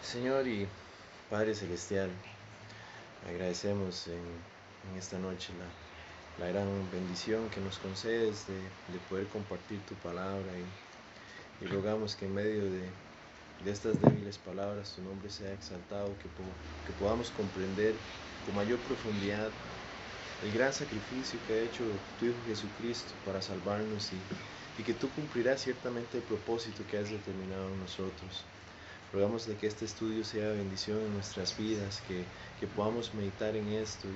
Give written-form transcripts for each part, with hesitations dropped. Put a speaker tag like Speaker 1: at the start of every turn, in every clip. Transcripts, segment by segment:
Speaker 1: Señor y Padre Celestial, agradecemos en esta noche la gran bendición que nos concedes de poder compartir tu palabra y rogamos que en medio de estas débiles palabras tu nombre sea exaltado, que podamos comprender con mayor profundidad el gran sacrificio que ha hecho tu Hijo Jesucristo para salvarnos y que tú cumplirás ciertamente el propósito que has determinado en nosotros. Rogamos de que este estudio sea bendición en nuestras vidas, que podamos meditar en esto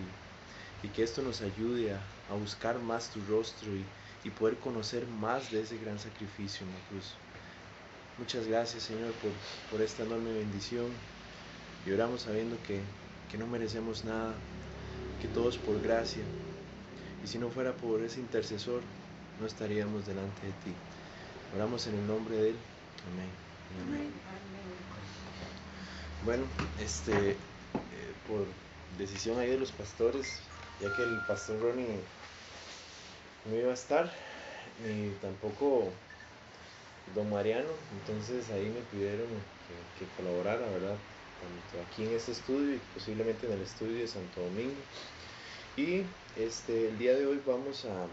Speaker 1: y que esto nos ayude a buscar más tu rostro y poder conocer más de ese gran sacrificio en la cruz. Muchas gracias, Señor, por esta enorme bendición, y oramos sabiendo que no merecemos nada, que todo es por gracia, y si no fuera por ese intercesor no estaríamos delante de ti. Oramos en el nombre de él. Amén. Amén. Bueno, por decisión ahí de los pastores, ya que el pastor Ronnie no iba a estar, ni tampoco don Mariano, entonces ahí me pidieron que colaborara, ¿verdad? Tanto aquí en este estudio y posiblemente en el estudio de Santo Domingo. Y el día de hoy vamos a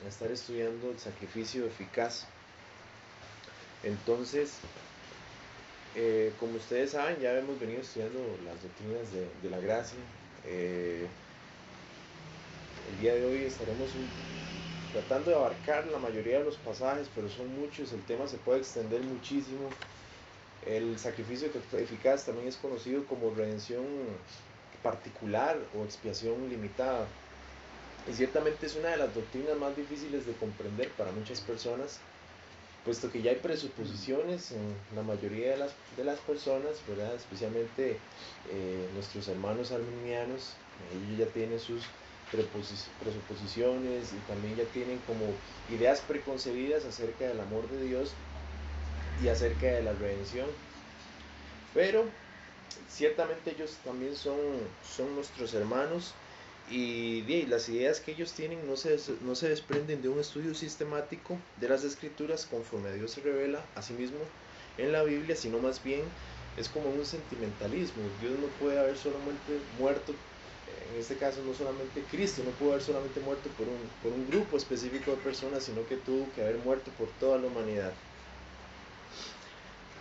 Speaker 1: estar estudiando el sacrificio eficaz. Entonces, como ustedes saben, ya hemos venido estudiando las doctrinas de la gracia. El día de hoy estaremos tratando de abarcar la mayoría de los pasajes, pero son muchos, el tema se puede extender muchísimo. El sacrificio eficaz también es conocido como redención particular o expiación limitada. Y ciertamente es una de las doctrinas más difíciles de comprender para muchas personas, puesto que ya hay presuposiciones en la mayoría de las personas, ¿verdad? Especialmente nuestros hermanos arminianos, ellos ya tienen sus presuposiciones y también ya tienen como ideas preconcebidas acerca del amor de Dios y acerca de la redención. Pero ciertamente ellos también son nuestros hermanos, y las ideas que ellos tienen no se desprenden de un estudio sistemático de las escrituras conforme a Dios se revela a sí mismo en la Biblia, sino más bien es como un sentimentalismo. Dios no puede haber solamente muerto, en este caso no solamente Cristo, no pudo haber solamente muerto por un grupo específico de personas, sino que tuvo que haber muerto por toda la humanidad.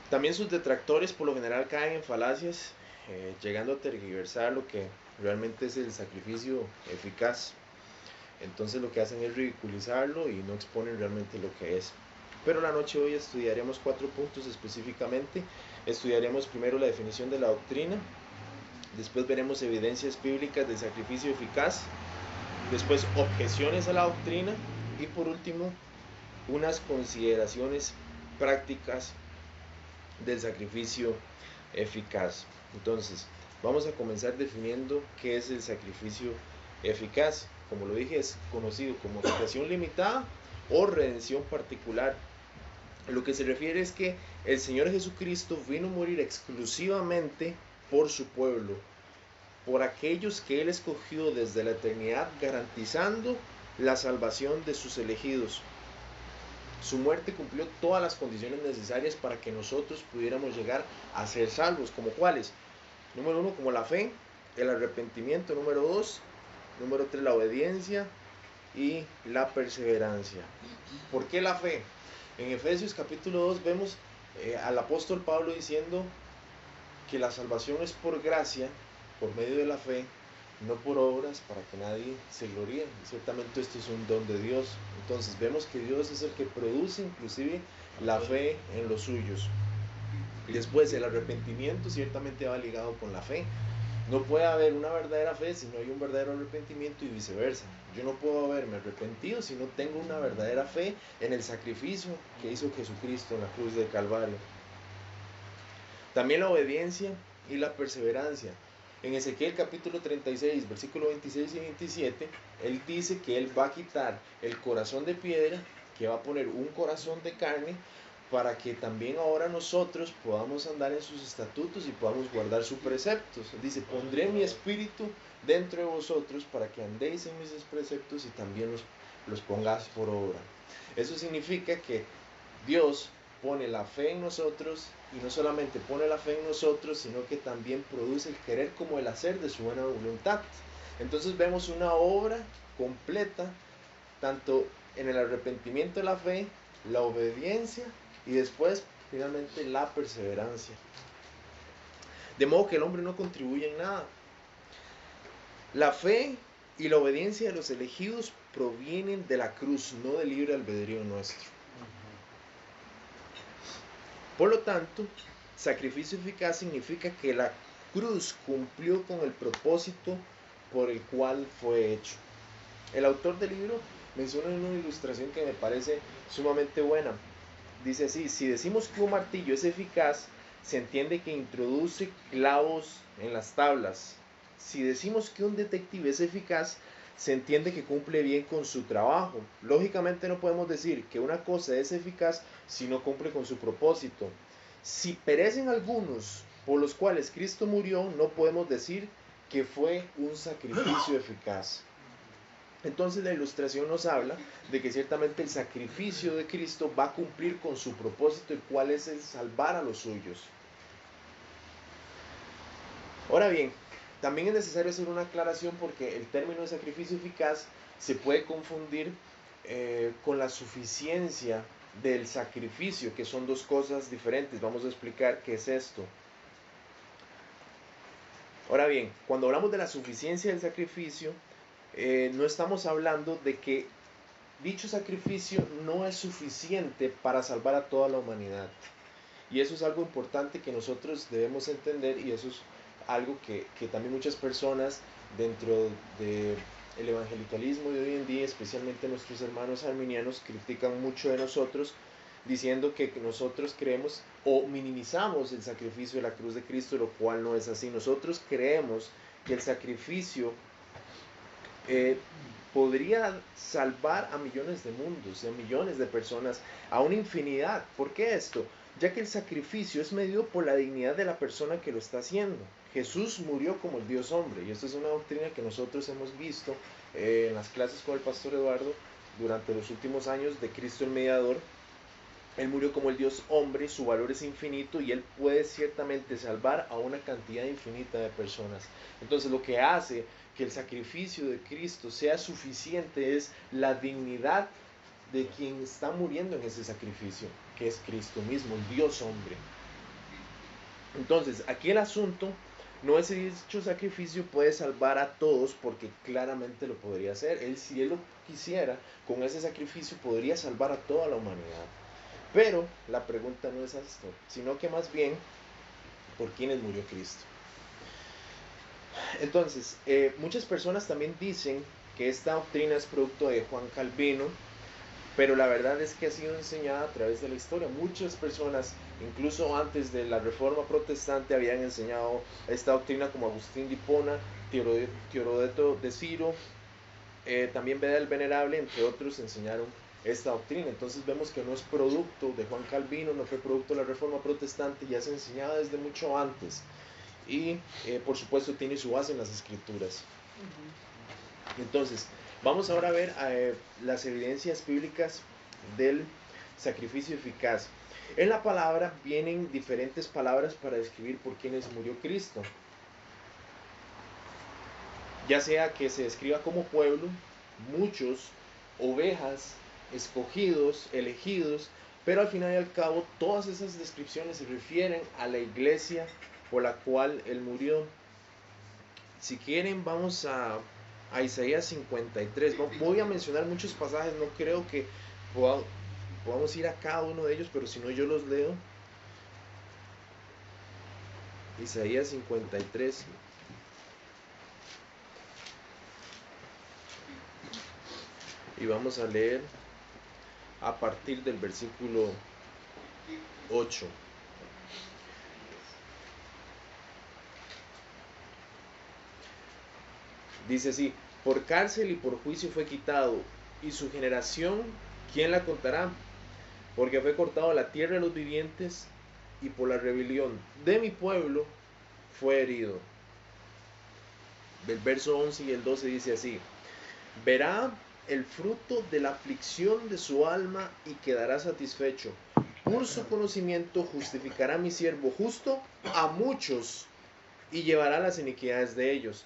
Speaker 1: También sus detractores por lo general caen en falacias, llegando a tergiversar lo que realmente es el sacrificio eficaz. Entonces lo que hacen es ridiculizarlo y no exponen realmente lo que es. Pero la noche de hoy estudiaremos 4 puntos específicamente. Estudiaremos primero la definición de la doctrina, después veremos evidencias bíblicas del sacrificio eficaz, después objeciones a la doctrina y por último unas consideraciones prácticas del sacrificio eficaz. Entonces, vamos a comenzar definiendo qué es el sacrificio eficaz. Como lo dije, es conocido como expiación limitada o redención particular. Lo que se refiere es que el Señor Jesucristo vino a morir exclusivamente por su pueblo, por aquellos que Él escogió desde la eternidad, garantizando la salvación de sus elegidos. Su muerte cumplió todas las condiciones necesarias para que nosotros pudiéramos llegar a ser salvos. ¿Como cuáles? Número 1, como la fe, el arrepentimiento. Número 2, número 3, la obediencia y la perseverancia. ¿Por qué la fe? En Efesios capítulo 2 vemos al apóstol Pablo diciendo que la salvación es por gracia, por medio de la fe, no por obras, para que nadie se gloríe. Ciertamente esto es un don de Dios. Entonces vemos que Dios es el que produce inclusive la fe en los suyos. Y después el arrepentimiento ciertamente va ligado con la fe. No puede haber una verdadera fe si no hay un verdadero arrepentimiento y viceversa. Yo no puedo haberme arrepentido si no tengo una verdadera fe en el sacrificio que hizo Jesucristo en la cruz del Calvario. También la obediencia y la perseverancia. En Ezequiel capítulo 36, versículo 26 y 27, Él dice que Él va a quitar el corazón de piedra, que va a poner un corazón de carne, para que también ahora nosotros podamos andar en sus estatutos y podamos guardar sus preceptos. Dice, pondré mi espíritu dentro de vosotros para que andéis en mis preceptos y también los pongáis por obra. Eso significa que Dios pone la fe en nosotros, y no solamente pone la fe en nosotros, sino que también produce el querer como el hacer de su buena voluntad. Entonces vemos una obra completa, tanto en el arrepentimiento de la fe, la obediencia y después finalmente la perseverancia. De modo que el hombre no contribuye en nada. La fe y la obediencia de los elegidos provienen de la cruz, no del libre albedrío nuestro. Por lo tanto, sacrificio eficaz significa que la cruz cumplió con el propósito por el cual fue hecho. El autor del libro menciona una ilustración que me parece sumamente buena. Dice así: si decimos que un martillo es eficaz, se entiende que introduce clavos en las tablas. Si decimos que un detective es eficaz, se entiende que cumple bien con su trabajo. Lógicamente no podemos decir que una cosa es eficaz si no cumple con su propósito. Si perecen algunos por los cuales Cristo murió, no podemos decir que fue un sacrificio eficaz. Entonces la ilustración nos habla de que ciertamente el sacrificio de Cristo va a cumplir con su propósito, el cual es el salvar a los suyos. Ahora bien, también es necesario hacer una aclaración porque el término de sacrificio eficaz se puede confundir con la suficiencia del sacrificio, que son dos cosas diferentes. Vamos a explicar qué es esto. Ahora bien, cuando hablamos de la suficiencia del sacrificio, no estamos hablando de que dicho sacrificio no es suficiente para salvar a toda la humanidad. Y eso es algo importante que nosotros debemos entender, y eso es algo que también muchas personas dentro del evangelicalismo de hoy en día, especialmente nuestros hermanos arminianos, critican mucho de nosotros, diciendo que nosotros creemos o minimizamos el sacrificio de la cruz de Cristo, lo cual no es así. Nosotros creemos que el sacrificio podría salvar a millones de mundos, a millones de personas, a una infinidad. ¿Por qué esto? Ya que el sacrificio es medido por la dignidad de la persona que lo está haciendo. Jesús murió como el Dios hombre, y esto es una doctrina que nosotros hemos visto en las clases con el pastor Eduardo durante los últimos años de Cristo el Mediador. Él murió como el Dios hombre, su valor es infinito y Él puede ciertamente salvar a una cantidad infinita de personas. Entonces lo que hace que el sacrificio de Cristo sea suficiente es la dignidad de quien está muriendo en ese sacrificio, que es Cristo mismo, el Dios hombre. Entonces aquí el asunto no es si dicho sacrificio puede salvar a todos, porque claramente lo podría hacer. Él, si Él lo quisiera, con ese sacrificio podría salvar a toda la humanidad. Pero la pregunta no es esto, sino que más bien, ¿por quiénes murió Cristo? Entonces, muchas personas también dicen que esta doctrina es producto de Juan Calvino, pero la verdad es que ha sido enseñada a través de la historia. Muchas personas, incluso antes de la Reforma Protestante, habían enseñado esta doctrina, como Agustín de Hipona, Teodoreto de Ciro, también Beda el Venerable, entre otros, enseñaron esta doctrina. Entonces vemos que no es producto de Juan Calvino, no fue producto de la Reforma Protestante, ya se enseñaba desde mucho antes, y por supuesto tiene su base en las Escrituras. Entonces vamos ahora a ver las evidencias bíblicas del sacrificio eficaz. En la palabra vienen diferentes palabras para describir por quienes murió Cristo, ya sea que se describa como pueblo, muchos, ovejas, escogidos, elegidos, pero al final y al cabo todas esas descripciones se refieren a la iglesia por la cual Él murió. Si quieren, vamos a Isaías 53. Voy a mencionar muchos pasajes, no creo que podamos ir a cada uno de ellos, pero si no yo los leo. Isaías 53. Y vamos a leer a partir del versículo 8. Dice así: por cárcel y por juicio fue quitado, y su generación, ¿quién la contará? Porque fue cortado la tierra de los vivientes, y por la rebelión de mi pueblo fue herido. Del verso 11 y el 12 dice así: verá el fruto de la aflicción de su alma y quedará satisfecho. por su conocimiento justificará a mi siervo justo a muchos y llevará las iniquidades de ellos.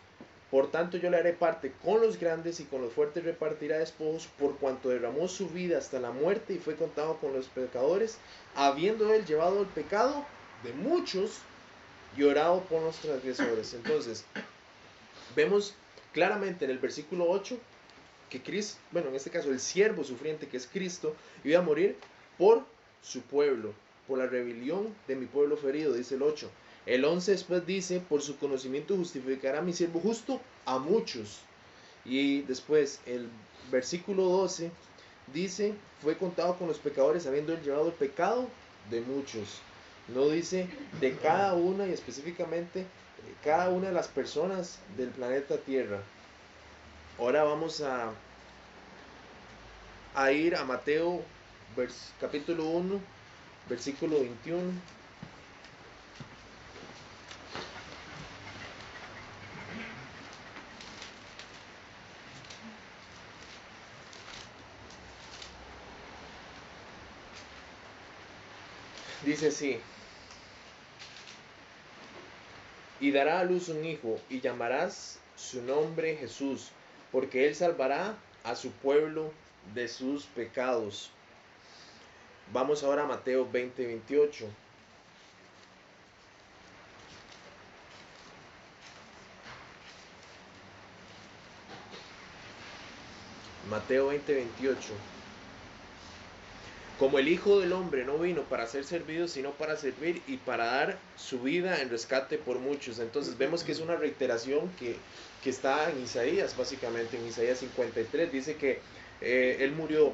Speaker 1: Por tanto yo le haré parte con los grandes y con los fuertes repartirá despojos, por cuanto derramó su vida hasta la muerte y fue contado con los pecadores, habiendo él llevado el pecado de muchos y orado por los transgresores. Entonces, vemos claramente en el versículo 8 que Cristo, bueno, en este caso el siervo sufriente que es Cristo, iba a morir por su pueblo, por la rebelión de mi pueblo ferido, dice el 8. El 11 después dice, por su conocimiento justificará a mi siervo justo a muchos. Y después el versículo 12 dice, fue contado con los pecadores habiendo él llevado el pecado de muchos. No dice de cada una y específicamente de cada una de las personas del planeta Tierra. Ahora vamos a ir a Mateo capítulo 1, versículo 21. Dice así: y dará a luz un hijo, y llamarás su nombre Jesús, porque él salvará a su pueblo de sus pecados. Vamos ahora a Mateo 20, 28. Mateo 20, 28. Como el Hijo del Hombre no vino para ser servido, sino para servir y para dar su vida en rescate por muchos. Entonces vemos que es una reiteración que está en Isaías, básicamente en Isaías 53. Dice que Él murió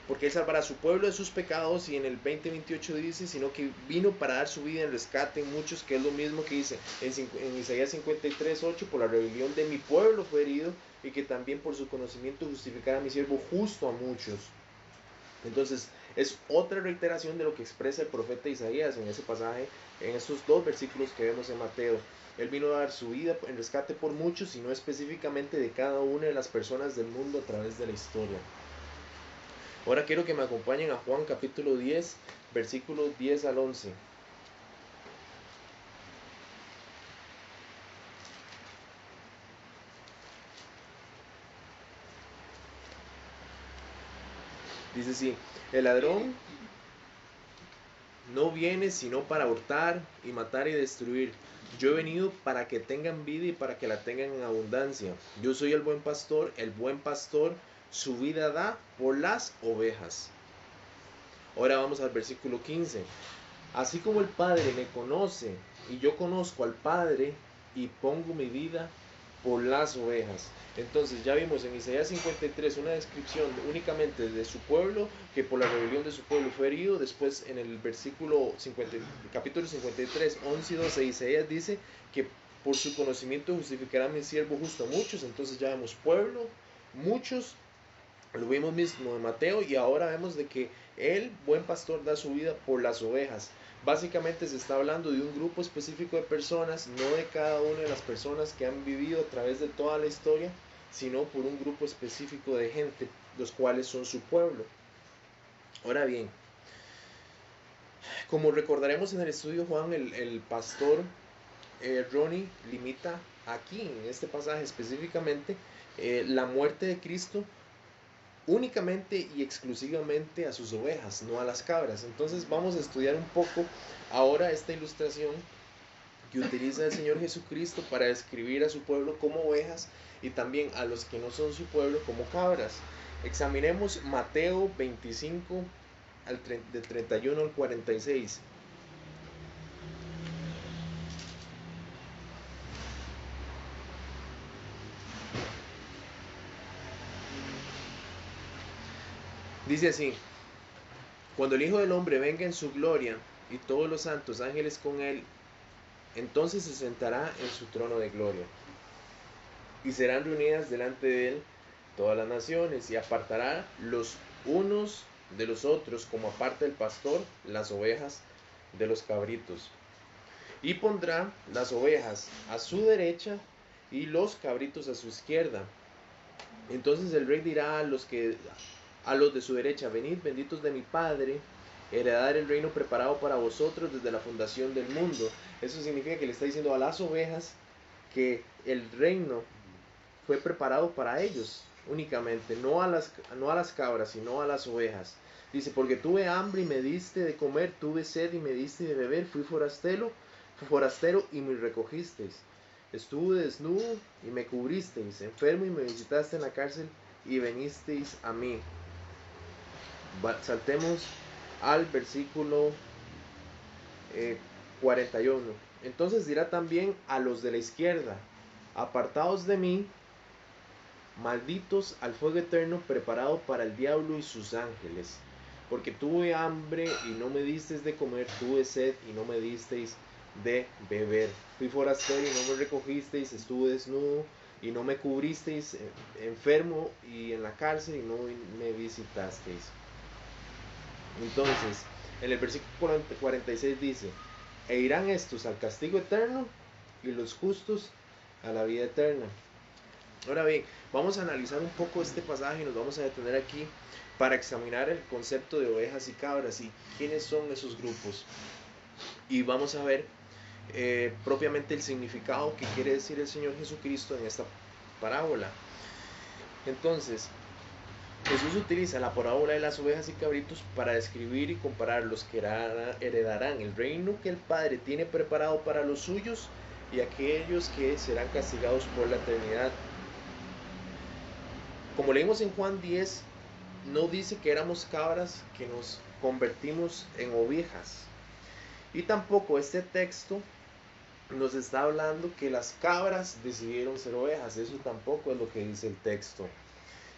Speaker 1: porque Él salvará a su pueblo de sus pecados, y en el 20:28 dice, sino que vino para dar su vida en rescate en muchos, que es lo mismo que dice en Isaías 53:8, por la rebelión de mi pueblo fue herido, y que también por su conocimiento justificará a mi siervo justo a muchos. Entonces es otra reiteración de lo que expresa el profeta Isaías en ese pasaje, en estos dos versículos que vemos en Mateo. Él vino a dar su vida en rescate por muchos, y no específicamente de cada una de las personas del mundo a través de la historia. Ahora quiero que me acompañen a Juan capítulo 10, versículos 10 al 11. Dice así: el ladrón no viene sino para hurtar y matar y destruir. Yo he venido para que tengan vida y para que la tengan en abundancia. Yo soy el buen pastor su vida da por las ovejas. Ahora vamos al versículo 15. Así como el Padre me conoce y yo conozco al Padre y pongo mi vida por las ovejas. Entonces ya vimos en Isaías 53 una descripción únicamente de su pueblo, que por la rebelión de su pueblo fue herido. Después en el capítulo 53, 11 y 12, Isaías dice que por su conocimiento justificará a mi siervo justo a muchos. Entonces ya vemos pueblo, muchos, lo vimos mismo en Mateo, y ahora vemos de que el buen pastor da su vida por las ovejas. Básicamente se está hablando de un grupo específico de personas, no de cada una de las personas que han vivido a través de toda la historia, sino por un grupo específico de gente, los cuales son su pueblo. Ahora bien, como recordaremos en el estudio Juan, el pastor Ronnie limita aquí, en este pasaje específicamente, la muerte de Cristo únicamente y exclusivamente a sus ovejas, no a las cabras. Entonces vamos a estudiar un poco ahora esta ilustración que utiliza el Señor Jesucristo para describir a su pueblo como ovejas, y también a los que no son su pueblo como cabras. Examinemos Mateo 25 del 31 al 46. Dice así: cuando el Hijo del Hombre venga en su gloria y todos los santos ángeles con él, entonces se sentará en su trono de gloria, y serán reunidas delante de él todas las naciones, y apartará los unos de los otros, como aparta el pastor las ovejas de los cabritos. Y pondrá las ovejas a su derecha y los cabritos a su izquierda. Entonces el rey dirá a los de su derecha: venid, benditos de mi Padre, heredar el reino preparado para vosotros desde la fundación del mundo. Eso significa que le está diciendo a las ovejas que el reino fue preparado para ellos únicamente, no a las cabras, sino a las ovejas. Dice, porque tuve hambre y me diste de comer, tuve sed y me diste de beber, fui forastero y me recogisteis. Estuve desnudo y me cubristeis, enfermo y me visitaste en la cárcel y venisteis a mí. Saltemos al versículo 41. Entonces dirá también a los de la izquierda, apartaos de mí, malditos al fuego eterno preparado para el diablo y sus ángeles, porque tuve hambre y no me disteis de comer, tuve sed y no me disteis de beber, fui forastero y no me recogisteis, estuve desnudo y no me cubristeis, enfermo y en la cárcel y no me visitasteis. Entonces, en el versículo 46 dice, e irán estos al castigo eterno y los justos a la vida eterna. Ahora bien, vamos a analizar un poco este pasaje y nos vamos a detener aquí para examinar el concepto de ovejas y cabras y quiénes son esos grupos. Y vamos a ver propiamente el significado que quiere decir el Señor Jesucristo en esta parábola. Entonces, Jesús utiliza la parábola de las ovejas y cabritos para describir y comparar los que heredarán el reino que el Padre tiene preparado para los suyos y aquellos que serán castigados por la eternidad. Como leímos en Juan 10, no dice que éramos cabras que nos convertimos en ovejas. Y tampoco este texto nos está hablando que las cabras decidieron ser ovejas. Eso tampoco es lo que dice el texto.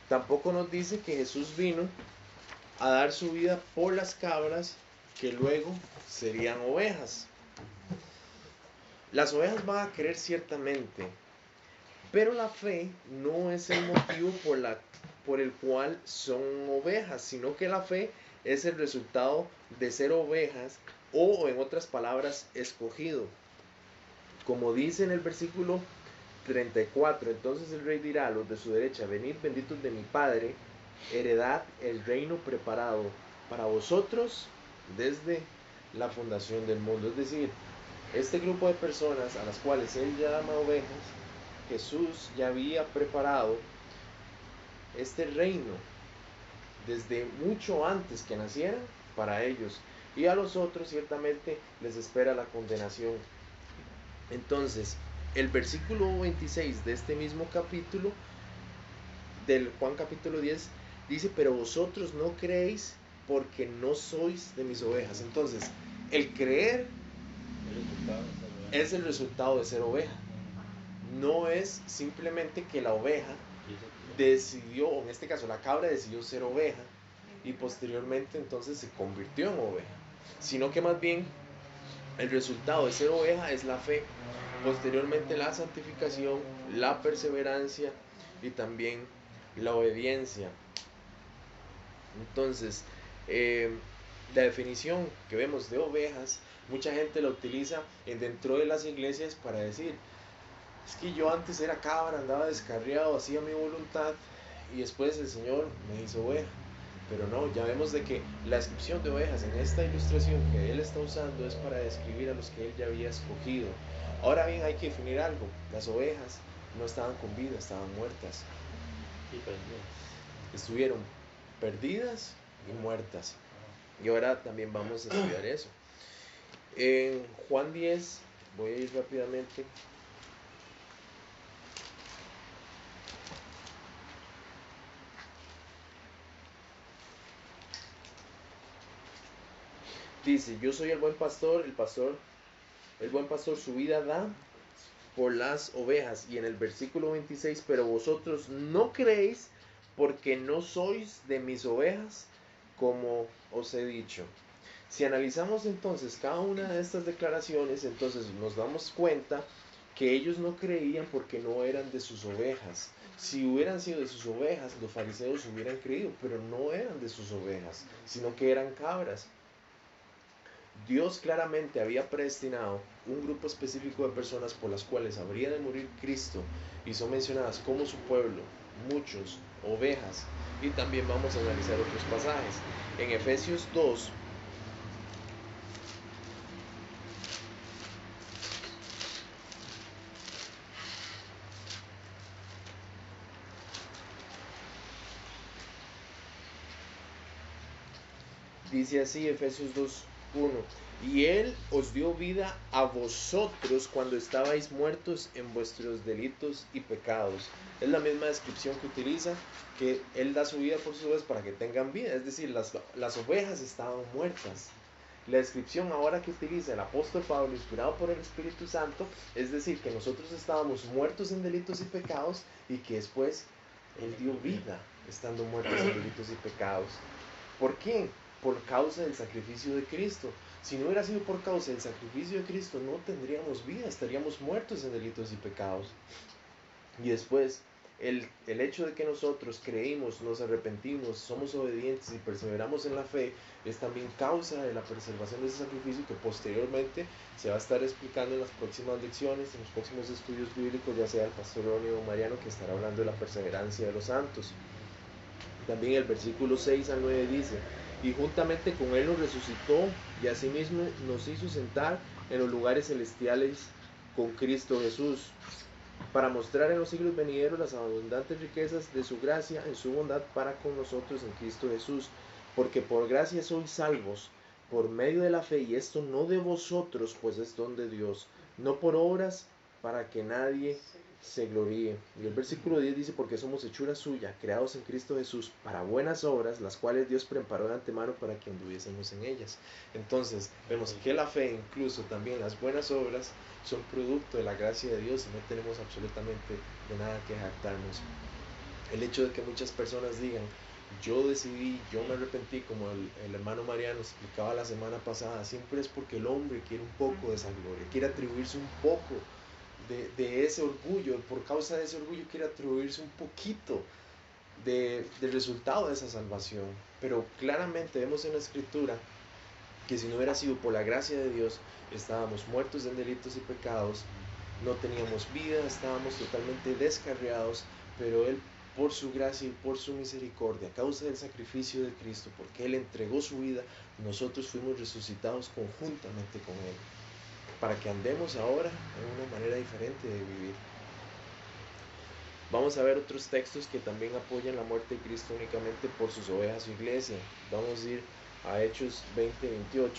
Speaker 1: Tampoco nos dice que Jesús vino a dar su vida por las cabras que luego serían ovejas. Las ovejas van a creer ciertamente, pero la fe no es el motivo por el cual son ovejas, sino que la fe es el resultado de ser ovejas o, en otras palabras, escogido. Como dice en el versículo 34, entonces el rey dirá a los de su derecha, venid benditos de mi Padre, heredad el reino preparado para vosotros desde la fundación del mundo. Es decir, este grupo de personas a las cuales él llama ovejas, Jesús ya había preparado este reino desde mucho antes que nacieran para ellos, y a los otros ciertamente les espera la condenación. Entonces, el versículo 26 de este mismo capítulo, del Juan capítulo 10, dice, pero vosotros no creéis porque no sois de mis ovejas. Entonces, el creer es el resultado de ser oveja. No es simplemente que la oveja decidió, o en este caso la cabra decidió ser oveja y posteriormente entonces se convirtió en oveja, sino que más bien el resultado de ser oveja es la fe, posteriormente la santificación, la perseverancia y también la obediencia. Entonces, la definición que vemos de ovejas, mucha gente la utiliza dentro de las iglesias para decir, es que yo antes era cabra, andaba descarriado, hacía mi voluntad y después el Señor me hizo oveja. Pero no, ya vemos de que la descripción de ovejas en esta ilustración que él está usando es para describir a los que él ya había escogido. Ahora bien, hay que definir algo. Las ovejas no estaban con vida, estaban muertas. Estuvieron perdidas y muertas. Y ahora también vamos a estudiar eso. En Juan 10, voy a ir rápidamente. Dice, yo soy el buen pastor, el buen pastor su vida da por las ovejas. Y en el versículo 26, pero vosotros no creéis porque no sois de mis ovejas, como os he dicho. Si analizamos entonces cada una de estas declaraciones, entonces nos damos cuenta que ellos no creían porque no eran de sus ovejas. Si hubieran sido de sus ovejas, los fariseos hubieran creído, pero no eran de sus ovejas, sino que eran cabras. Dios claramente había predestinado un grupo específico de personas por las cuales habría de morir Cristo, y son mencionadas como su pueblo, muchos, ovejas. Y también vamos a analizar otros pasajes. En Efesios 2, Dice así Efesios 2:1: y Él os dio vida a vosotros cuando estabais muertos en vuestros delitos y pecados. Es la misma descripción que utiliza, que Él da su vida por sus ovejas para que tengan vida. Es decir, las ovejas estaban muertas. La descripción ahora que utiliza el apóstol Pablo, inspirado por el Espíritu Santo, es decir, que nosotros estábamos muertos en delitos y pecados y que después Él dio vida estando muertos en delitos y pecados. ¿Por qué? Por causa del sacrificio de Cristo. Si no hubiera sido por causa del sacrificio de Cristo, no tendríamos vida, estaríamos muertos en delitos y pecados. Y después, el hecho de que nosotros creímos, nos arrepentimos, somos obedientes y perseveramos en la fe, es también causa de la preservación de ese sacrificio, que posteriormente se va a estar explicando en las próximas lecciones, en los próximos estudios bíblicos, ya sea el pastor Rónigo Mariano, que estará hablando de la perseverancia de los santos. También el versículo 6 al 9 dice: y juntamente con Él nos resucitó y asimismo nos hizo sentar en los lugares celestiales con Cristo Jesús, para mostrar en los siglos venideros las abundantes riquezas de su gracia en su bondad para con nosotros en Cristo Jesús. Porque por gracia sois salvos por medio de la fe, y esto no de vosotros, pues es don de Dios, no por obras, para que nadie se gloríe. Y el versículo 10 dice: porque somos hechura suya, creados en Cristo Jesús para buenas obras, las cuales Dios preparó de antemano para que anduviésemos en ellas. Entonces vemos que la fe, incluso también las buenas obras, son producto de la gracia de Dios y no tenemos absolutamente de nada que jactarnos. El hecho de que muchas personas digan: yo decidí, yo me arrepentí, como el hermano Mariano explicaba la semana pasada, siempre es porque el hombre quiere un poco de esa gloria, quiere atribuirse un poco de ese orgullo. Por causa de ese orgullo quiere atribuirse un poquito del resultado de esa salvación. Pero claramente vemos en la Escritura que si no hubiera sido por la gracia de Dios, estábamos muertos en delitos y pecados, no teníamos vida, estábamos totalmente descarriados, pero Él, por su gracia y por su misericordia, a causa del sacrificio de Cristo, porque Él entregó su vida, nosotros fuimos resucitados conjuntamente con Él, para que andemos ahora en una manera diferente de vivir. Vamos a ver otros textos que también apoyan la muerte de Cristo únicamente por sus ovejas, su iglesia. Vamos a ir a Hechos 20:28.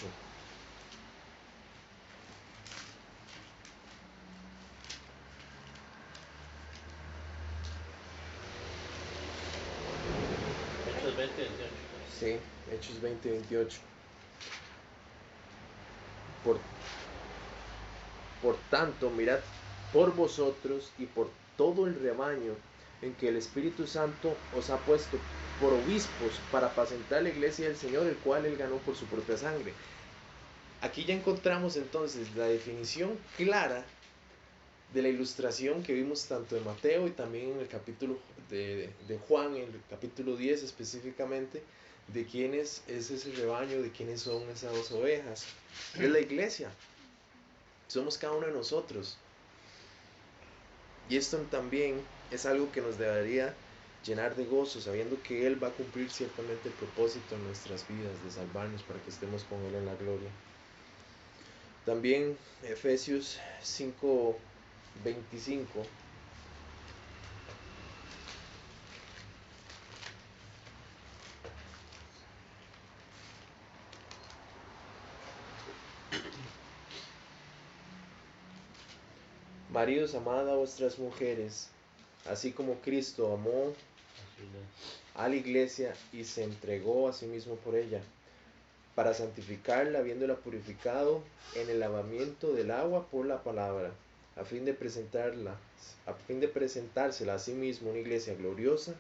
Speaker 2: Hechos 20:28.
Speaker 1: Sí, Hechos 20:28. Por, por tanto, mirad por vosotros y por todo el rebaño en que el Espíritu Santo os ha puesto por obispos para apacentar la iglesia del Señor, el cual Él ganó por su propia sangre. Aquí ya encontramos entonces la definición clara de la ilustración que vimos tanto en Mateo y también en el capítulo de Juan, en el capítulo 10 específicamente, de quién es ese rebaño, de quiénes son esas dos ovejas. Es la iglesia, somos cada uno de nosotros. Y esto también es algo que nos debería llenar de gozo, sabiendo que Él va a cumplir ciertamente el propósito en nuestras vidas de salvarnos para que estemos con Él en la gloria. También Efesios 5:25. Maridos, amad a vuestras mujeres, así como Cristo amó a la iglesia y se entregó a sí mismo por ella, para santificarla, habiéndola purificado en el lavamiento del agua por la palabra, a fin de presentársela a sí mismo una iglesia gloriosa,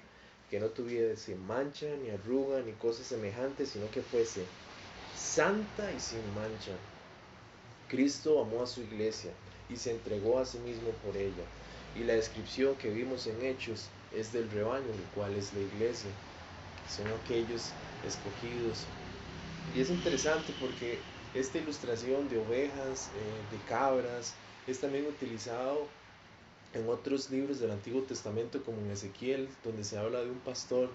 Speaker 1: que no tuviese mancha, ni arruga, ni cosa semejante, sino que fuese santa y sin mancha. Cristo amó a su iglesia y se entregó a sí mismo por ella. Y la descripción que vimos en Hechos es del rebaño, el cual es la iglesia. Son aquellos escogidos. Y es interesante porque esta ilustración de ovejas, de cabras, es también utilizado en otros libros del Antiguo Testamento, como en Ezequiel, donde se habla de un pastor.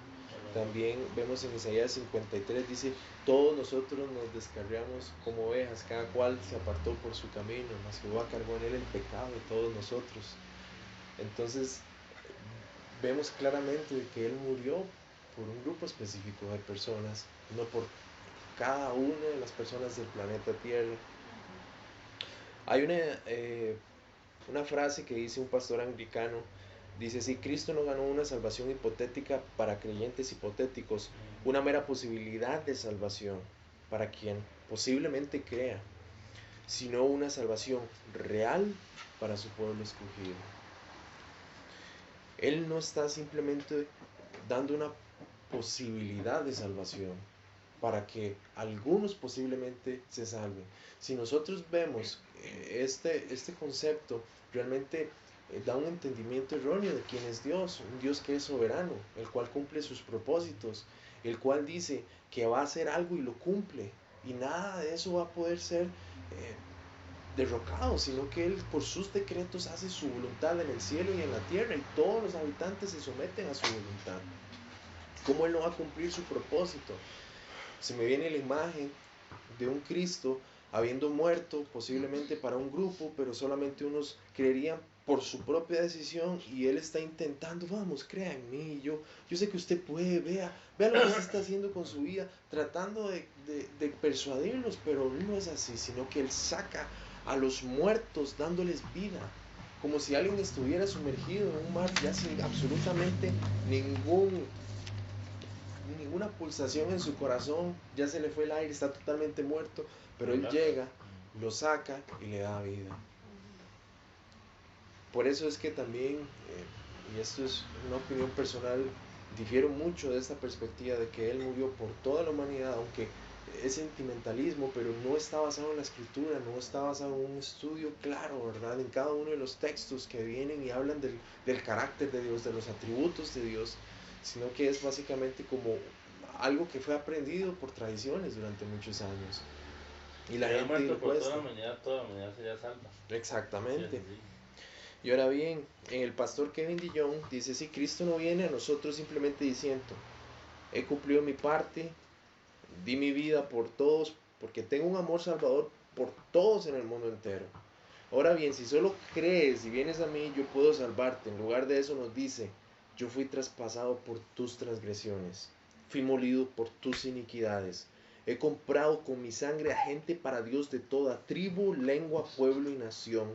Speaker 1: También vemos en Isaías 53, dice: todos nosotros nos descarriamos como ovejas, cada cual se apartó por su camino, mas Jehová cargó en él el pecado de todos nosotros. Entonces vemos claramente que Él murió por un grupo específico de personas, no por cada una de las personas del planeta Tierra. Hay una frase que dice un pastor anglicano, dice: si Cristo no ganó una salvación hipotética para creyentes hipotéticos, una mera posibilidad de salvación para quien posiblemente crea, sino una salvación real para su pueblo escogido. Él no está simplemente dando una posibilidad de salvación para que algunos posiblemente se salven. Si nosotros vemos este concepto, realmente da un entendimiento erróneo de quién es Dios, un Dios que es soberano, el cual cumple sus propósitos, el cual dice que va a hacer algo y lo cumple, y nada de eso va a poder ser derrocado, sino que Él por sus decretos hace su voluntad en el cielo y en la tierra, y todos los habitantes se someten a su voluntad. ¿Cómo Él no va a cumplir su propósito? Se me viene la imagen de un Cristo habiendo muerto posiblemente para un grupo, pero solamente unos creerían por su propia decisión, y Él está intentando: vamos, crea en mí, yo sé que usted puede, vea lo que usted está haciendo con su vida, tratando de persuadirlos, pero no es así, sino que Él saca a los muertos dándoles vida, como si alguien estuviera sumergido en un mar ya sin absolutamente ninguna pulsación en su corazón, ya se le fue el aire, está totalmente muerto, pero Él llega, lo saca y le da vida. Por eso es que también, y esto es una opinión personal, difiero mucho de esta perspectiva de que Él murió por toda la humanidad, aunque es sentimentalismo, pero no está basado en la escritura, no está basado en un estudio claro, ¿verdad? En cada uno de los textos que vienen y hablan del carácter de Dios, de los atributos de Dios, sino que es básicamente como algo que fue aprendido por tradiciones durante muchos años. Y la gente
Speaker 2: muerto
Speaker 1: lo
Speaker 2: por
Speaker 1: cuesta.
Speaker 2: toda la humanidad sería salva.
Speaker 1: Exactamente.
Speaker 2: Sí.
Speaker 1: Y ahora bien, en el pastor Kevin DeYoung dice: si Cristo no viene a nosotros simplemente diciendo: he cumplido mi parte, di mi vida por todos, porque tengo un amor salvador por todos en el mundo entero. Ahora bien, si solo crees y vienes a mí, yo puedo salvarte. En lugar de eso nos dice: yo fui traspasado por tus transgresiones, fui molido por tus iniquidades. He comprado con mi sangre a gente para Dios de toda tribu, lengua, pueblo y nación.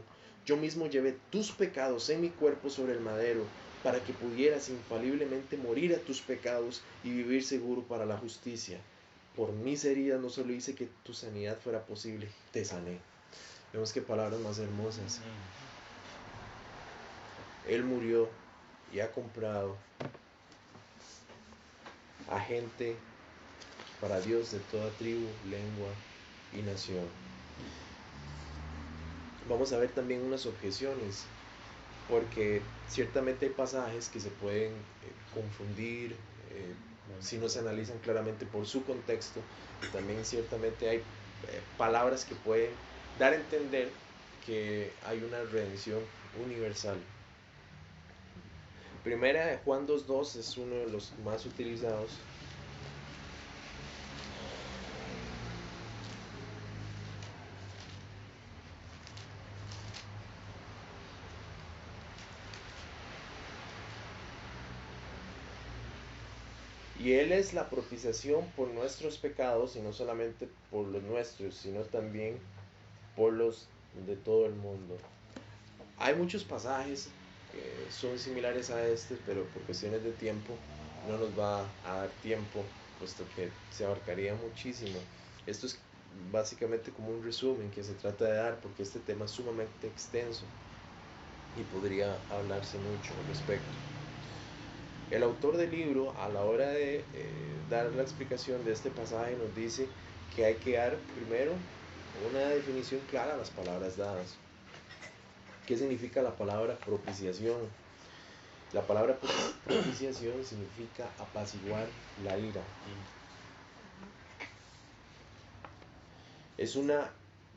Speaker 1: Yo mismo llevé tus pecados en mi cuerpo sobre el madero, para que pudieras infaliblemente morir a tus pecados y vivir seguro para la justicia. Por mis heridas no solo hice que tu sanidad fuera posible, te sané. Vemos qué palabras más hermosas. Él murió y ha comprado a gente para Dios de toda tribu, lengua y nación. Vamos a ver también unas objeciones, porque ciertamente hay pasajes que se pueden confundir si no se analizan claramente por su contexto, y también ciertamente hay palabras que pueden dar a entender que hay una redención universal. Primera de Juan 2.2 es uno de los más utilizados. Y Él es la propiciación por nuestros pecados, y no solamente por los nuestros, sino también por los de todo el mundo. Hay muchos pasajes que son similares a este, pero por cuestiones de tiempo no nos va a dar tiempo, puesto que se abarcaría muchísimo. Esto es básicamente como un resumen que se trata de dar, porque este tema es sumamente extenso y podría hablarse mucho al respecto. El autor del libro, a la hora de dar la explicación de este pasaje, nos dice que hay que dar primero una definición clara a las palabras dadas. ¿Qué significa la palabra propiciación? La palabra propiciación significa apaciguar la ira. Es una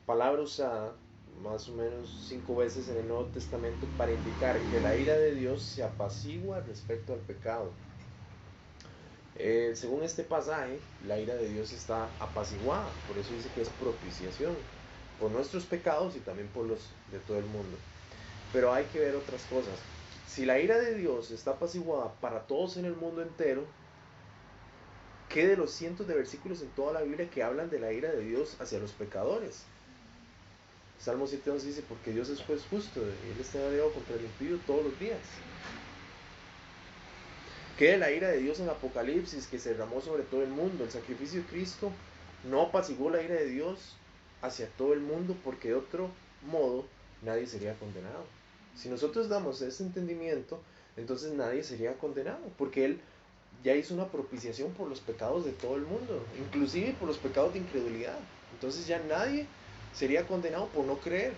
Speaker 1: palabra usada más o menos 5 veces en el Nuevo Testamento para indicar que la ira de Dios se apacigua respecto al pecado. Según este pasaje, la ira de Dios está apaciguada, por eso dice que es propiciación, por nuestros pecados y también por los de todo el mundo. Pero hay que ver otras cosas. Si la ira de Dios está apaciguada para todos en el mundo entero, ¿Qué de los cientos de versículos en toda la Biblia que hablan de la ira de Dios hacia los pecadores? Salmo 7:11 dice, porque Dios es juez justo, y Él está enojado contra el impío todos los días. ¿Qué de la ira de Dios en Apocalipsis que se derramó sobre todo el mundo? El sacrificio de Cristo no apaciguó la ira de Dios hacia todo el mundo, porque de otro modo nadie sería condenado. Si nosotros damos ese entendimiento, entonces nadie sería condenado, porque Él ya hizo una propiciación por los pecados de todo el mundo, inclusive por los pecados de incredulidad. Entonces ya nadie sería condenado por no creer.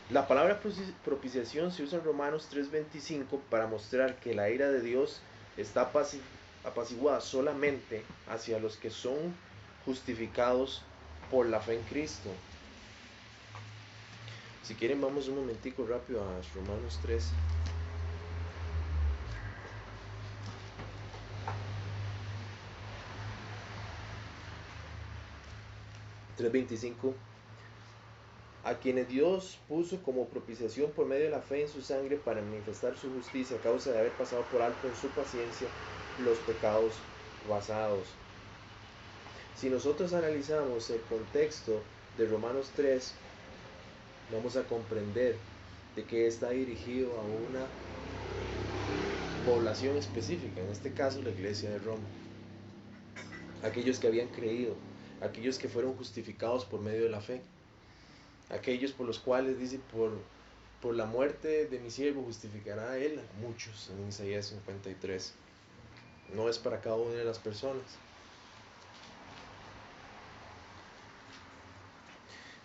Speaker 1: La palabra propiciación se usa en Romanos 3:25 para mostrar que la ira de Dios está apaciguada solamente hacia los que son justificados por la fe en Cristo. Si quieren, vamos un momentico rápido a Romanos 3. 3:25. A quienes Dios puso como propiciación por medio de la fe en su sangre para manifestar su justicia a causa de haber pasado por alto en su paciencia los pecados pasados. Si nosotros analizamos el contexto de Romanos 3, vamos a comprender de que está dirigido a una población específica, en este caso la iglesia de Roma. Aquellos que habían creído, aquellos que fueron justificados por medio de la fe, aquellos por los cuales dice, por la muerte de mi siervo justificará a él a muchos, en Isaías 53. No es para cada una de las personas.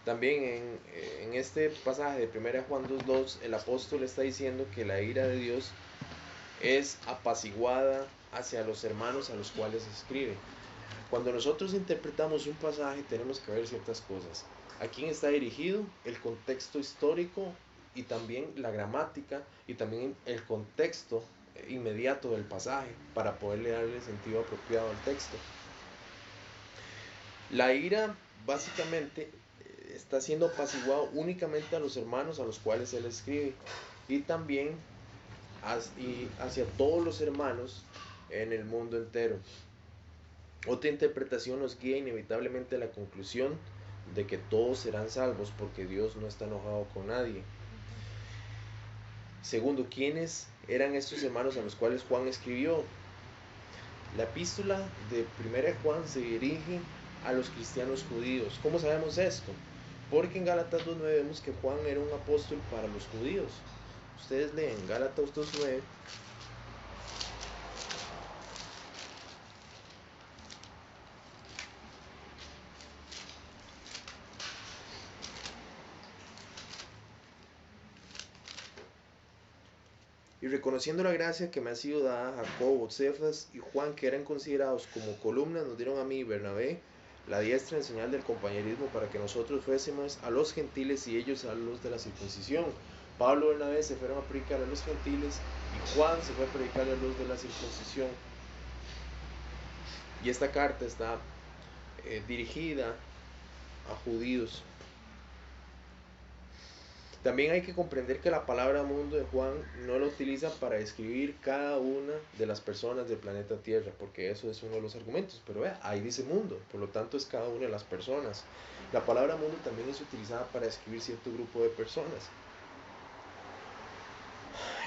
Speaker 1: También en este pasaje de 1 Juan 2:2, el apóstol está diciendo que la ira de Dios es apaciguada hacia los hermanos a los cuales escribe. Cuando nosotros interpretamos un pasaje tenemos que ver ciertas cosas. ¿A quién está dirigido? El contexto histórico y también la gramática y también el contexto inmediato del pasaje para poderle darle sentido apropiado al texto. La ira básicamente está siendo apaciguado únicamente a los hermanos a los cuales él escribe y también hacia todos los hermanos en el mundo entero. Otra interpretación nos guía inevitablemente a la conclusión de que todos serán salvos porque Dios no está enojado con nadie. Segundo, ¿quiénes eran estos hermanos a los cuales Juan escribió? La epístola de 1 Juan se dirige a los cristianos judíos. ¿Cómo sabemos esto? Porque en Gálatas 2:9 vemos que Juan era un apóstol para los judíos. Ustedes leen Gálatas 2:9. Y reconociendo la gracia que me ha sido dada, Jacobo, Cefas y Juan, que eran considerados como columnas, nos dieron a mí y Bernabé la diestra en señal del compañerismo para que nosotros fuésemos a los gentiles y ellos a los de la circuncisión. Pablo y Bernabé se fueron a predicar a los gentiles y Juan se fue a predicar a los de la circuncisión. Y esta carta está dirigida a judíos. También hay que comprender que la palabra mundo de Juan no la utiliza para describir cada una de las personas del planeta Tierra, porque eso es uno de los argumentos, pero vea, ahí dice mundo, por lo tanto es cada una de las personas. La palabra mundo también es utilizada para describir cierto grupo de personas.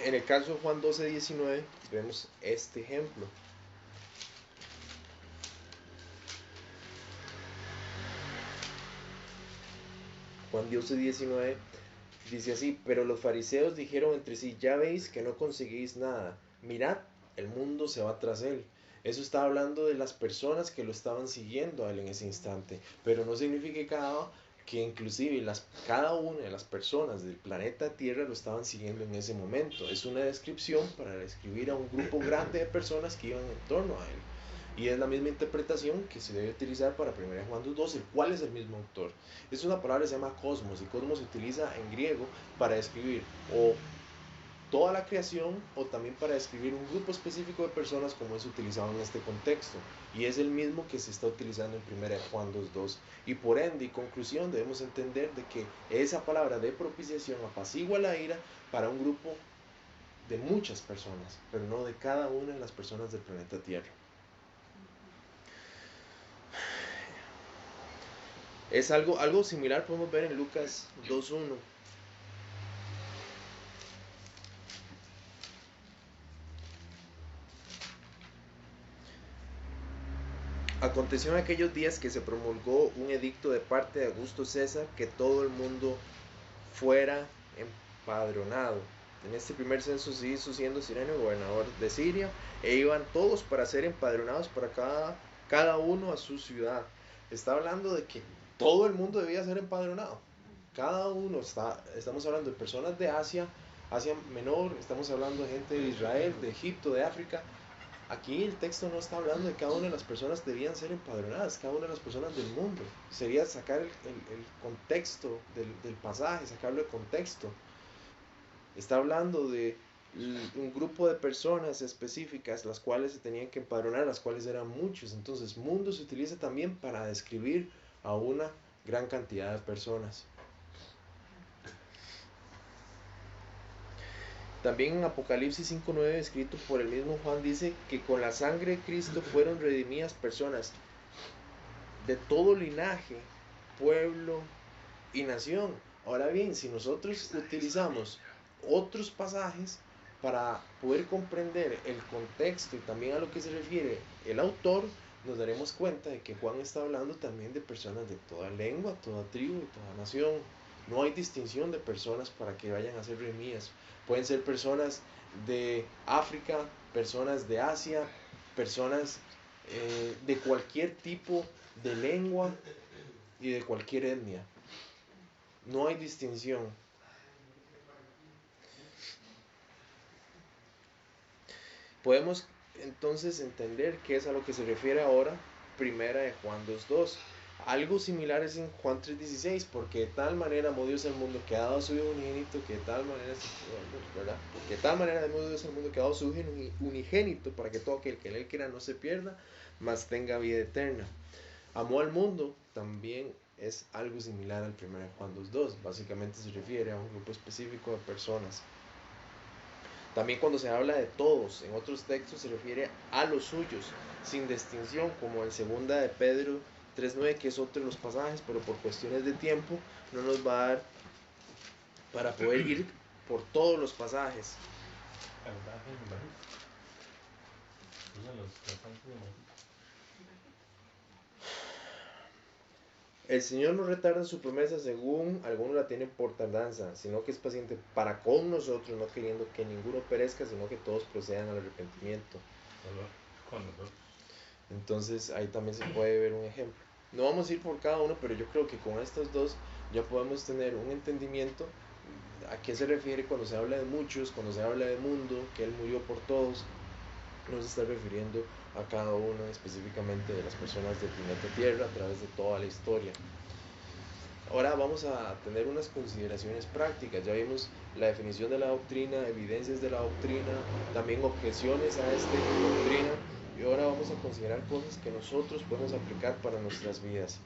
Speaker 1: En el caso de Juan 12:19 vemos este ejemplo. Juan 12:19 dice así: pero los fariseos dijeron entre sí, ya veis que no conseguís nada, mirad, el mundo se va tras él. Eso está hablando de las personas que lo estaban siguiendo a él en ese instante, pero no significa que inclusive cada una de las personas del planeta Tierra lo estaban siguiendo en ese momento. Es una descripción para describir a un grupo grande de personas que iban en torno a él. Y es la misma interpretación que se debe utilizar para 1 Juan 2:2, el cual es el mismo autor. Es una palabra que se llama cosmos, y cosmos se utiliza en griego para describir o toda la creación o también para describir un grupo específico de personas como es utilizado en este contexto. Y es el mismo que se está utilizando en 1 Juan 2:2. Y por ende y conclusión debemos entender de que esa palabra de propiciación apacigua la ira para un grupo de muchas personas, pero no de cada una de las personas del planeta Tierra. Es algo similar, podemos ver en Lucas 2:1. Aconteció en aquellos días que se promulgó un edicto de parte de Augusto César que todo el mundo fuera empadronado. En este primer censo se hizo siendo Cirenio gobernador de Siria, e iban todos para ser empadronados para cada uno a su ciudad. Está hablando de que todo el mundo debía ser empadronado. Cada uno, estamos hablando de personas de Asia Menor, estamos hablando de gente de Israel, de Egipto, de África. Aquí el texto no está hablando de cada una de las personas debían ser empadronadas, cada una de las personas del mundo. Sería sacar el contexto del pasaje, sacarlo de contexto. Está hablando de un grupo de personas específicas, las cuales se tenían que empadronar, las cuales eran muchos. Entonces, mundo se utiliza también para describir a una gran cantidad de personas. También en Apocalipsis 5:9, escrito por el mismo Juan, dice que con la sangre de Cristo fueron redimidas personas de todo linaje, pueblo y nación. Ahora bien, si nosotros utilizamos otros pasajes para poder comprender el contexto y también a lo que se refiere el autor, nos daremos cuenta de que Juan está hablando también de personas de toda lengua, toda tribu y toda nación. No hay distinción de personas para que vayan a ser redimidas. Pueden ser personas de África, personas de Asia, personas de cualquier tipo de lengua y de cualquier etnia. No hay distinción. Podemos entonces entender qué es a lo que se refiere ahora primera de Juan 2:2. Algo similar es en Juan 3:16, porque de tal manera amó Dios al mundo que ha dado a su Hijo unigénito, que de tal manera, ¿verdad? Que de tal manera amó Dios al mundo que ha dado a su Hijo unigénito para que todo aquel que en él quiera no se pierda, mas tenga vida eterna. Amó al mundo también es algo similar al 1 Juan 2:2. Básicamente se refiere a un grupo específico de personas. También cuando se habla de todos, en otros textos se refiere a los suyos, sin distinción, como en 2 de Pedro 3:9, que es otro de los pasajes, pero por cuestiones de tiempo no nos va a dar para poder ir por todos los pasajes. El Señor no retarda en su promesa según algunos la tienen por tardanza, sino que es paciente para con nosotros, no queriendo que ninguno perezca, sino que todos procedan al arrepentimiento.
Speaker 2: Con nosotros.
Speaker 1: Entonces ahí también se puede ver un ejemplo. No vamos a ir por cada uno, pero yo creo que con estos dos ya podemos tener un entendimiento a qué se refiere cuando se habla de muchos, cuando se habla de mundo, que Él murió por todos. No se está refiriendo a cada una específicamente de las personas del planeta Tierra a través de toda la historia. Ahora vamos a tener unas consideraciones prácticas. Ya vimos la definición de la doctrina, evidencias de la doctrina, también objeciones a esta doctrina, y ahora vamos a considerar cosas que nosotros podemos aplicar para nuestras vidas.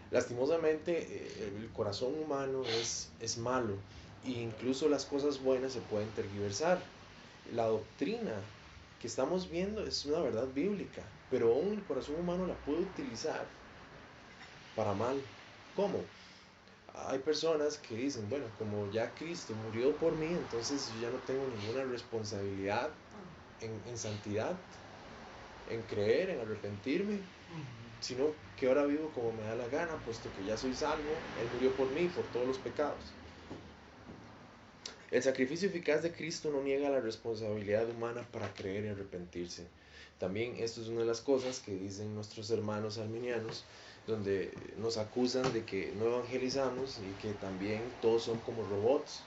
Speaker 1: Lastimosamente, el corazón humano es malo, e incluso las cosas buenas se pueden tergiversar. La doctrina que estamos viendo es una verdad bíblica, pero aún el corazón humano la puede utilizar para mal. ¿Cómo? Hay personas que dicen, bueno, como ya Cristo murió por mí, entonces yo ya no tengo ninguna responsabilidad en santidad, en creer, en arrepentirme, sino que ahora vivo como me da la gana, puesto que ya soy salvo, Él murió por mí, por todos los pecados. El sacrificio eficaz de Cristo no niega la responsabilidad humana para creer y arrepentirse. También esto es una de las cosas que dicen nuestros hermanos arminianos, donde nos acusan de que no evangelizamos y que también todos son como robots.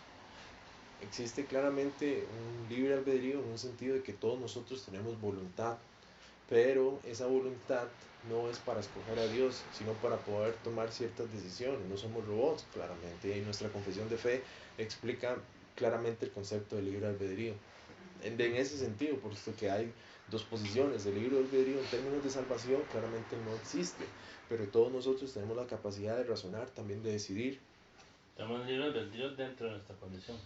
Speaker 1: Existe claramente un libre albedrío en un sentido de que todos nosotros tenemos voluntad, pero esa voluntad no es para escoger a Dios, sino para poder tomar ciertas decisiones. No somos robots, claramente, y nuestra confesión de fe explica claramente el concepto de libre albedrío. En ese sentido, por esto que hay dos posiciones, el libre albedrío en términos de salvación claramente no existe, pero todos nosotros tenemos la capacidad de razonar, también de decidir.
Speaker 2: Estamos libres albedrío dentro de nuestra condición.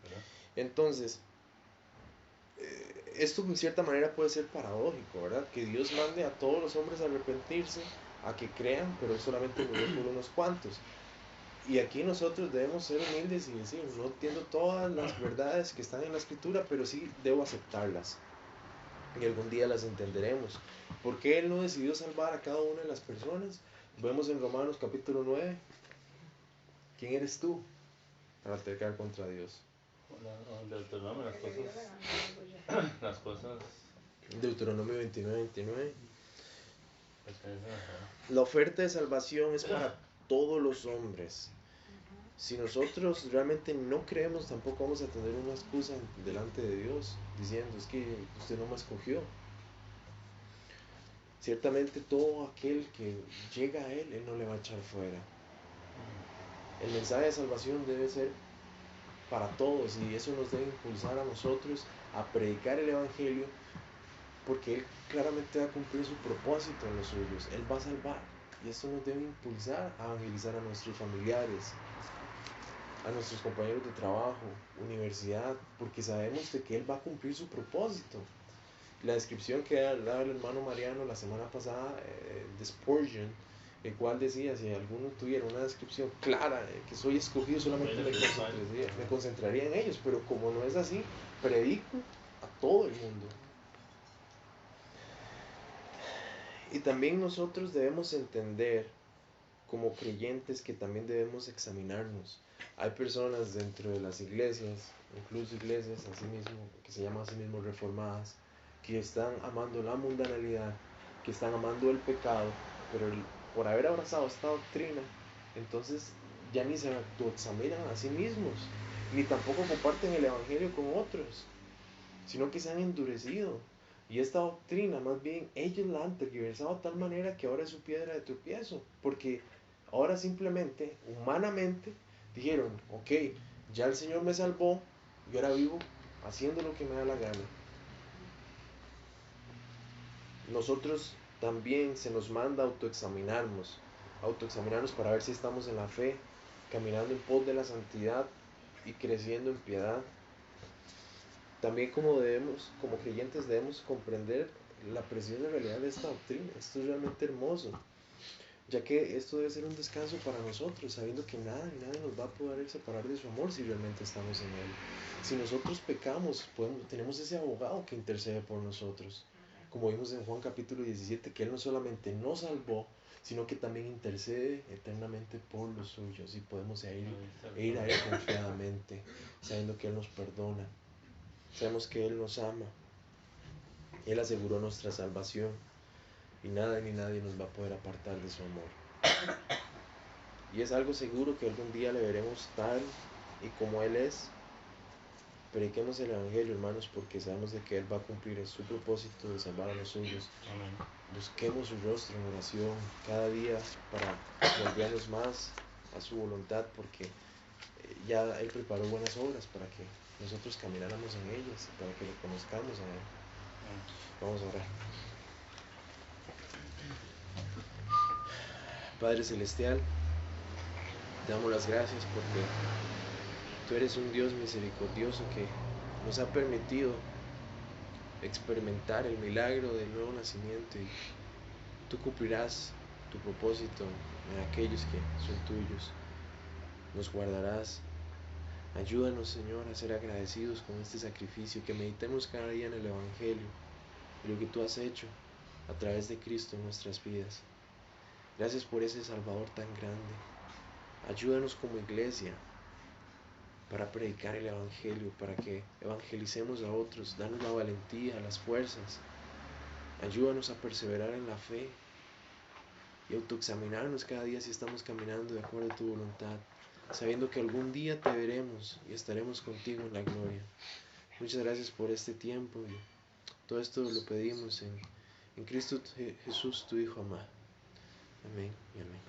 Speaker 2: ¿verdad?
Speaker 1: Entonces, esto en cierta manera puede ser paradójico, ¿verdad? Que Dios mande a todos los hombres a arrepentirse, a que crean, pero Él solamente murió por unos cuantos. Y aquí nosotros debemos ser humildes y decir, no entiendo todas las verdades que están en la escritura, pero sí debo aceptarlas. Y algún día las entenderemos. ¿Por qué Él no decidió salvar a cada una de las personas? Vemos en Romanos capítulo 9, ¿quién eres tú para altercar contra Dios?
Speaker 2: El Deuteronomio, las cosas
Speaker 1: Deuteronomio 29:29.
Speaker 2: pertenecen a Jehová.
Speaker 1: La oferta de salvación es para todos los hombres. Si nosotros realmente no creemos, tampoco vamos a tener una excusa delante de Dios diciendo, es que usted no me escogió. Ciertamente todo aquel que llega a Él no le va a echar fuera. El mensaje de salvación debe ser para todos y eso nos debe impulsar a nosotros a predicar el Evangelio, porque Él claramente va a cumplir su propósito en los suyos. Él va a salvar y esto nos debe impulsar a evangelizar a nuestros familiares, a nuestros compañeros de trabajo, universidad, porque sabemos de que Él va a cumplir su propósito. La descripción que daba el hermano Mariano la semana pasada de Spurgeon, el cual decía, si alguno tuviera una descripción clara de que soy escogido, solamente me concentraría en ellos, pero como no es así, predico a todo el mundo. Y también nosotros debemos entender como creyentes que también debemos examinarnos. Hay personas dentro de las iglesias, incluso iglesias así mismo, que se llaman así mismo reformadas, que están amando la mundanalidad, que están amando el pecado, pero por haber abrazado esta doctrina, entonces ya ni se autoexaminan a sí mismos, ni tampoco comparten el evangelio con otros, sino que se han endurecido. Y esta doctrina, más bien, ellos la han tergiversado de tal manera que ahora es su piedra de tropiezo, porque ahora simplemente, humanamente, dijeron, ok, ya el Señor me salvó, y ahora vivo haciendo lo que me da la gana. Nosotros también se nos manda autoexaminarnos para ver si estamos en la fe, caminando en pos de la santidad y creciendo en piedad. También como creyentes debemos comprender la preciosa realidad de esta doctrina. Esto es realmente hermoso, ya que esto debe ser un descanso para nosotros, sabiendo que nada ni nadie nos va a poder separar de su amor si realmente estamos en Él. Si nosotros pecamos, tenemos ese abogado que intercede por nosotros. Como vimos en Juan capítulo 17, que Él no solamente nos salvó, sino que también intercede eternamente por los suyos y podemos ir a Él confiadamente, sabiendo que Él nos perdona. Sabemos que Él nos ama. Él aseguró nuestra salvación y nada ni nadie nos va a poder apartar de su amor. Y es algo seguro que algún día le veremos tal y como Él es. Prediquemos el Evangelio, hermanos, porque sabemos de que Él va a cumplir su propósito de salvar a los suyos.
Speaker 2: Amén.
Speaker 1: Busquemos su rostro en oración cada día para volvernos más a su voluntad, porque ya Él preparó buenas obras para que nosotros camináramos en ellas, para que lo conozcamos a Él. Vamos a orar. Padre Celestial, te damos las gracias porque tú eres un Dios misericordioso que nos ha permitido experimentar el milagro del nuevo nacimiento, y tú cumplirás tu propósito en aquellos que son tuyos. Nos guardarás. Ayúdanos, Señor, a ser agradecidos con este sacrificio, que meditemos cada día en el Evangelio y lo que tú has hecho a través de Cristo en nuestras vidas. Gracias por ese Salvador tan grande. Ayúdanos como iglesia para predicar el Evangelio, para que evangelicemos a otros. Danos la valentía, las fuerzas. Ayúdanos a perseverar en la fe y autoexaminarnos cada día si estamos caminando de acuerdo a tu voluntad, sabiendo que algún día te veremos y estaremos contigo en la gloria. Muchas gracias por este tiempo y todo esto lo pedimos en Cristo Jesús, tu Hijo amado. Amén y amén.